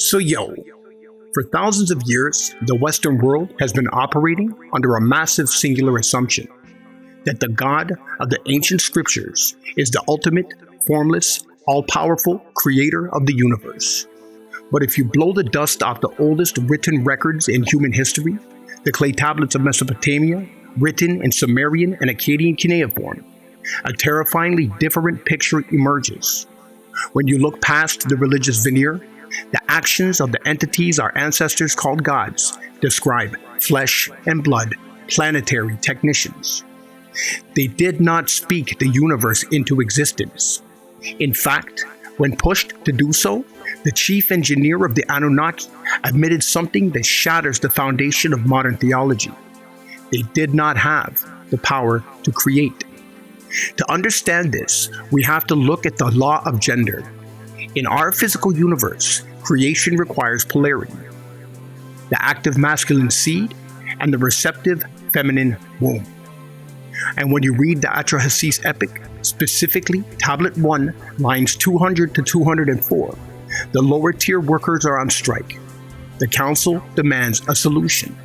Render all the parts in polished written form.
So, for thousands of years, the Western world has been operating under a massive singular assumption that the God of the ancient scriptures is the ultimate, formless, all-powerful creator of the universe. But if you blow the dust off the oldest written records in human history, the clay tablets of Mesopotamia, written in Sumerian and Akkadian Cuneiform, a terrifyingly different picture emerges. When you look past the religious veneer, the actions of the entities our ancestors called gods describe flesh and blood, planetary technicians. They did not speak the universe into existence. In fact, when pushed to do so, the chief engineer of the Anunnaki admitted something that shatters the foundation of modern theology. They did not have the power to create. To understand this, we have to look at the law of gender. In our physical universe, creation requires polarity: the active masculine seed and the receptive feminine womb. And when you read the Atrahasis epic, specifically Tablet 1, lines 200 to 204, the lower tier workers are on strike. The council demands a solution.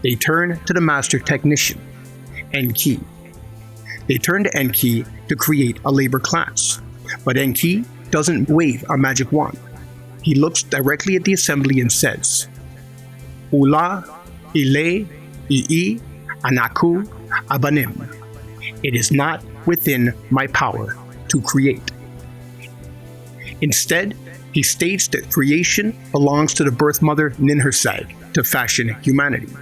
They turn to the master technician, Enki. They turn to Enki to create a labor class, but Enki doesn't wave a magic wand. He looks directly at the assembly and says, Ula, Ile, Ii, Anaku, Abanim. It is not within my power to create. Instead, he states that creation belongs to the birth mother Ninhursag to fashion humanity.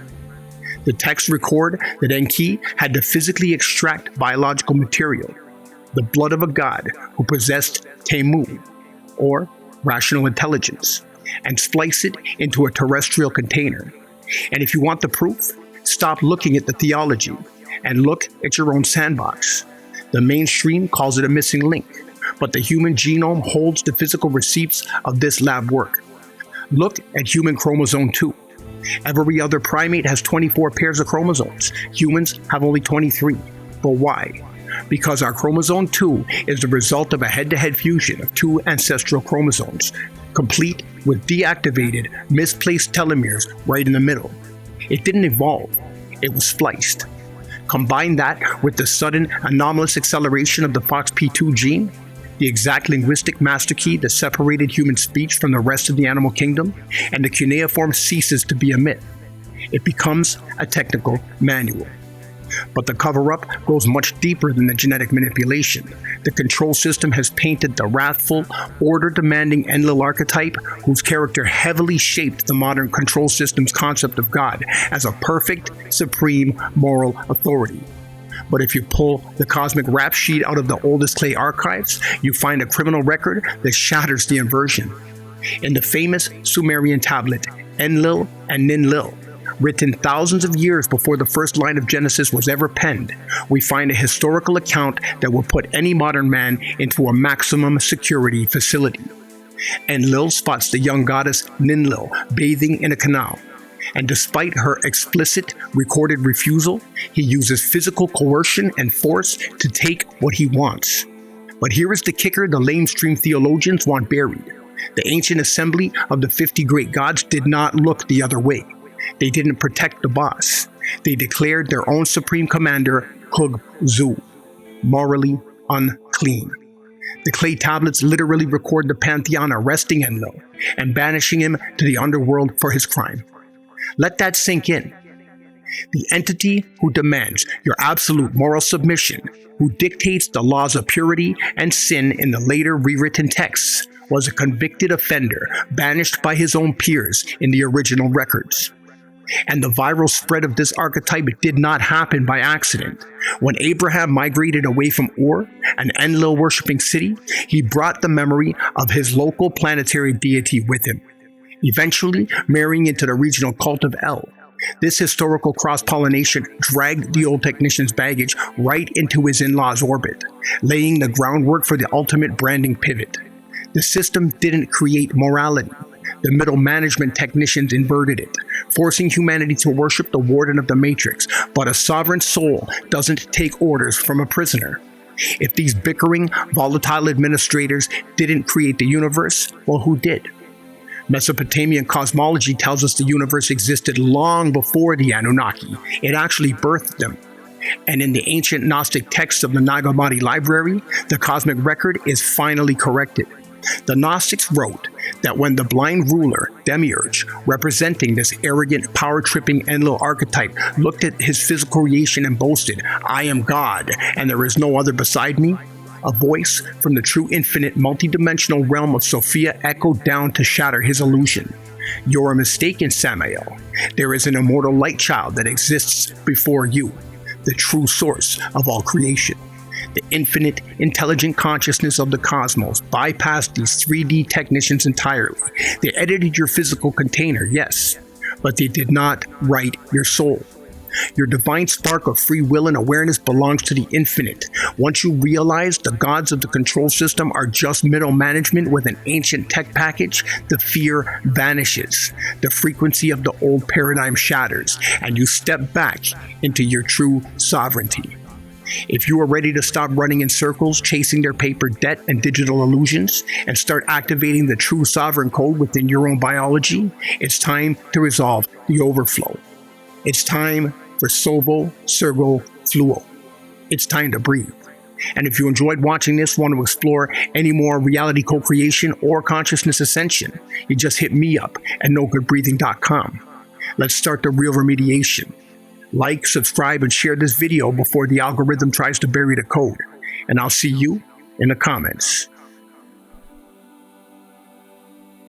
The texts record that Enki had to physically extract biological material, the blood of a god who possessed Temu, or rational intelligence, and splice it into a terrestrial container. And if you want the proof, stop looking at the theology and look at your own sandbox. The mainstream calls it a missing link, but the human genome holds the physical receipts of this lab work. Look at human chromosome 2. Every other primate has 24 pairs of chromosomes. Humans have only 23. But why? Because our chromosome 2 is the result of a head-to-head fusion of two ancestral chromosomes, complete with deactivated, misplaced telomeres right in the middle. It didn't evolve, it was spliced. Combine that with the sudden anomalous acceleration of the FOXP2 gene, the exact linguistic master key that separated human speech from the rest of the animal kingdom, and the cuneiform ceases to be a myth. It becomes a technical manual. But the cover-up goes much deeper than the genetic manipulation. The control system has painted the wrathful, order-demanding Enlil archetype, whose character heavily shaped the modern control system's concept of God as a perfect, supreme, moral authority. But if you pull the cosmic rap sheet out of the oldest clay archives, you find a criminal record that shatters the inversion. In the famous Sumerian tablet, Enlil and Ninlil, written thousands of years before the first line of Genesis was ever penned, we find a historical account that will put any modern man into a maximum security facility. Enlil spots the young goddess Ninlil bathing in a canal, and despite her explicit recorded refusal, he uses physical coercion and force to take what he wants. But here is the kicker the lamestream theologians want buried. The ancient assembly of the 50 great gods did not look the other way. They didn't protect the boss. They declared their own supreme commander, Hug-Zu, morally unclean. The clay tablets literally record the pantheon arresting Enlil and banishing him to the underworld for his crime. Let that sink in. The entity who demands your absolute moral submission, who dictates the laws of purity and sin in the later rewritten texts, was a convicted offender banished by his own peers in the original records. And the viral spread of this archetype did not happen by accident. When Abraham migrated away from Ur, an Enlil-worshipping city, he brought the memory of his local planetary deity with him, eventually marrying into the regional cult of El. This historical cross-pollination dragged the old technician's baggage right into his in-law's orbit, laying the groundwork for the ultimate branding pivot. The system didn't create morality. The middle management technicians inverted it, forcing humanity to worship the warden of the matrix. But a sovereign soul doesn't take orders from a prisoner. If these bickering, volatile administrators didn't create the universe, well, who did? Mesopotamian cosmology tells us the universe existed long before the Anunnaki. It actually birthed them. And in the ancient Gnostic texts of the Nag Hammadi library, the cosmic record is finally corrected. The Gnostics wrote that when the blind ruler, Demiurge, representing this arrogant, power-tripping Enlil archetype, looked at his physical creation and boasted, "I am God, and there is no other beside me," a voice from the true infinite multidimensional realm of Sophia echoed down to shatter his illusion. "You're mistaken, Samael. There is an immortal light child that exists before you, the true source of all creation. The infinite, intelligent consciousness of the cosmos bypassed these 3D technicians entirely. They edited your physical container, yes, but they did not write your soul. Your divine spark of free will and awareness belongs to the infinite. Once you realize the gods of the control system are just middle management with an ancient tech package, the fear vanishes. The frequency of the old paradigm shatters, and you step back into your true sovereignty. If you are ready to stop running in circles, chasing their paper debt and digital illusions, and start activating the true sovereign code within your own biology, it's time to resolve the overflow. It's time for Surgo, Fluo. It's time to breathe. And if you enjoyed watching this, want to explore any more reality co-creation or consciousness ascension, you just hit me up at nogoodbreathing.com. Let's start the real remediation. Like, subscribe, and share this video before the algorithm tries to bury the code. And I'll see you in the comments.